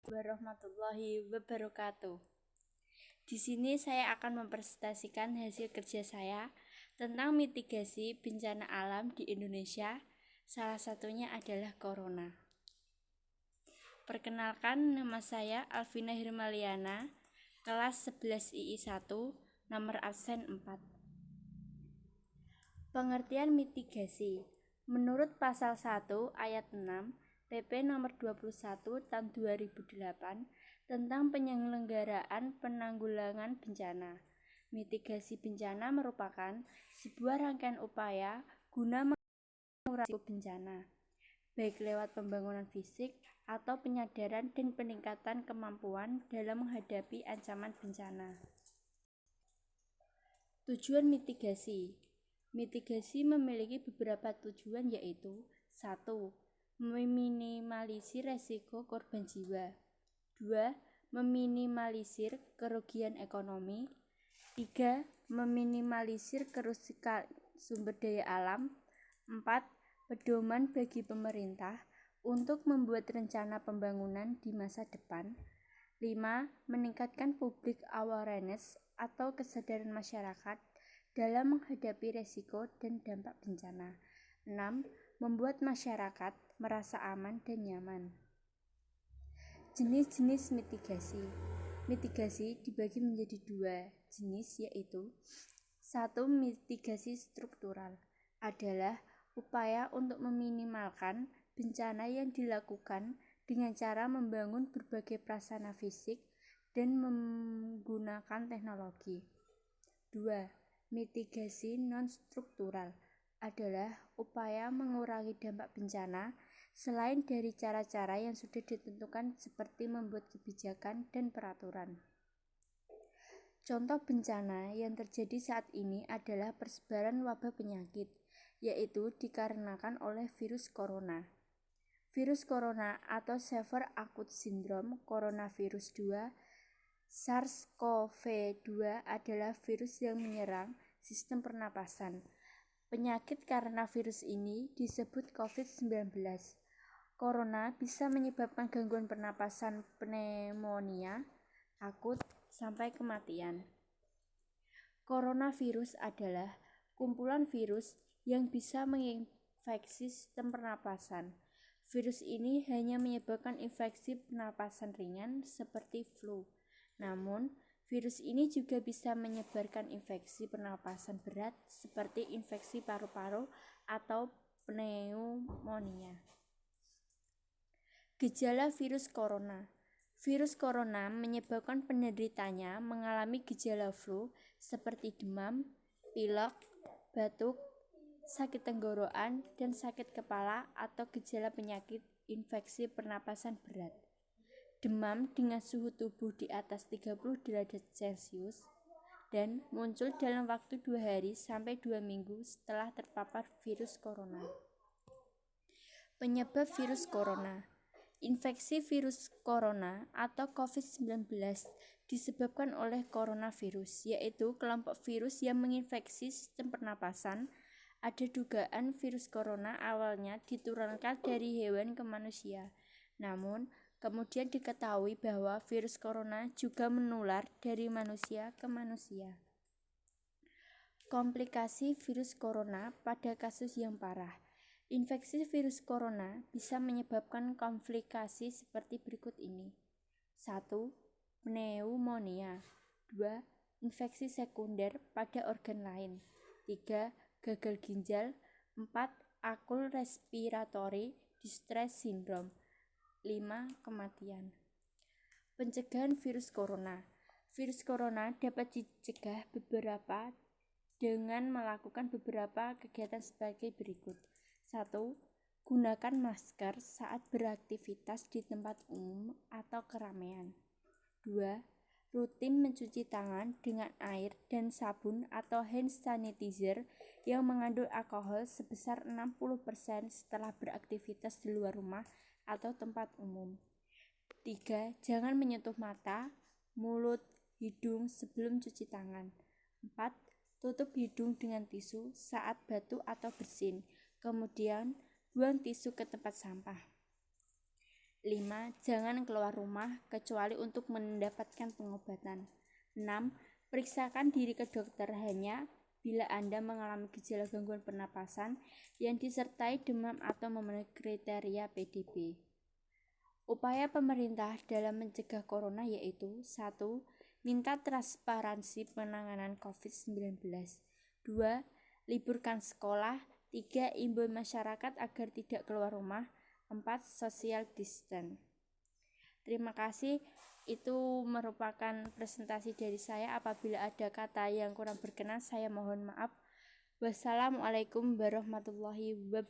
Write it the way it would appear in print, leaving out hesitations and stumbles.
Warahmatullahi wabarakatuh. Di sini saya akan mempresentasikan hasil kerja saya tentang mitigasi bencana alam di Indonesia. Salah satunya adalah corona. Perkenalkan, nama saya Alvina Hirmaliana, kelas 11 II 1, nomor absen 4. Pengertian mitigasi. Menurut pasal 1 ayat 6 PP nomor 21 tahun 2008 tentang penyelenggaraan penanggulangan bencana. Mitigasi bencana merupakan sebuah rangkaian upaya guna mengurangi risiko bencana, baik lewat pembangunan fisik atau penyadaran dan peningkatan kemampuan dalam menghadapi ancaman bencana. Tujuan mitigasi. Mitigasi memiliki beberapa tujuan, yaitu 1. Meminimalisir resiko korban jiwa. 2. Meminimalisir kerugian ekonomi. 3. Meminimalisir kerusakan sumber daya alam. 4. Pedoman bagi pemerintah untuk membuat rencana pembangunan di masa depan. 5. Meningkatkan public awareness atau kesadaran masyarakat dalam menghadapi resiko dan dampak bencana. 6. Membuat masyarakat merasa aman dan nyaman. Jenis-jenis mitigasi. Mitigasi dibagi menjadi 2 jenis, yaitu 1. Mitigasi struktural adalah upaya untuk meminimalkan bencana yang dilakukan dengan cara membangun berbagai prasarana fisik dan menggunakan teknologi. 2. Mitigasi non-struktural adalah upaya mengurangi dampak bencana selain dari cara-cara yang sudah ditentukan seperti membuat kebijakan dan peraturan. Contoh bencana yang terjadi saat ini adalah persebaran wabah penyakit, yaitu dikarenakan oleh virus corona. Virus corona atau Severe Acute Syndrome Coronavirus 2 SARS-CoV-2 adalah virus yang menyerang sistem pernapasan. Penyakit karena virus ini disebut COVID-19. Corona bisa menyebabkan gangguan pernapasan, pneumonia akut, sampai kematian. Coronavirus adalah kumpulan virus yang bisa menginfeksi sistem pernapasan. Virus ini hanya menyebabkan infeksi pernapasan ringan seperti flu. Namun, virus ini juga bisa menyebarkan infeksi pernapasan berat seperti infeksi paru-paru atau pneumonia. Gejala virus corona. Virus corona menyebabkan penderitanya mengalami gejala flu seperti demam, pilek, batuk, sakit tenggorokan, dan sakit kepala atau gejala penyakit infeksi pernapasan berat. Demam dengan suhu tubuh di atas 30 derajat Celcius dan muncul dalam waktu 2 hari sampai 2 minggu setelah terpapar virus corona. Penyebab virus corona. Infeksi virus corona atau COVID-19 disebabkan oleh coronavirus, yaitu kelompok virus yang menginfeksi sistem pernapasan. Ada dugaan virus corona awalnya diturunkan dari hewan ke manusia, namun kemudian diketahui bahwa virus corona juga menular dari manusia ke manusia. Komplikasi virus corona pada kasus yang parah. Infeksi virus corona bisa menyebabkan komplikasi seperti berikut ini. 1. Pneumonia. 2. Infeksi sekunder pada organ lain. 3. Gagal ginjal. 4. Acute respiratory distress syndrome. 5. Kematian. Pencegahan virus corona. Virus corona dapat dicegah dengan melakukan beberapa kegiatan sebagai berikut. 1. Gunakan masker saat beraktivitas di tempat umum atau keramaian. 2. Rutin mencuci tangan dengan air dan sabun atau hand sanitizer yang mengandung alkohol sebesar 60% setelah beraktivitas di luar rumah atau tempat umum. 3. Jangan menyentuh mata, mulut, hidung sebelum cuci tangan. 4. Tutup hidung dengan tisu saat batuk atau bersin, kemudian buang tisu ke tempat sampah. 5. Jangan keluar rumah kecuali untuk mendapatkan pengobatan. 6. Periksakan diri ke dokter hanya bila Anda mengalami gejala gangguan pernapasan yang disertai demam atau memenuhi kriteria PDP. Upaya pemerintah dalam mencegah corona yaitu 1. Minta transparansi penanganan COVID-19. 2. Liburkan sekolah. 3. Imbau masyarakat agar tidak keluar rumah. 4. Social distance. Terima kasih. Itu merupakan presentasi dari saya. Apabila ada kata yang kurang berkenan, saya mohon maaf. Wassalamualaikum warahmatullahi wabarakatuh.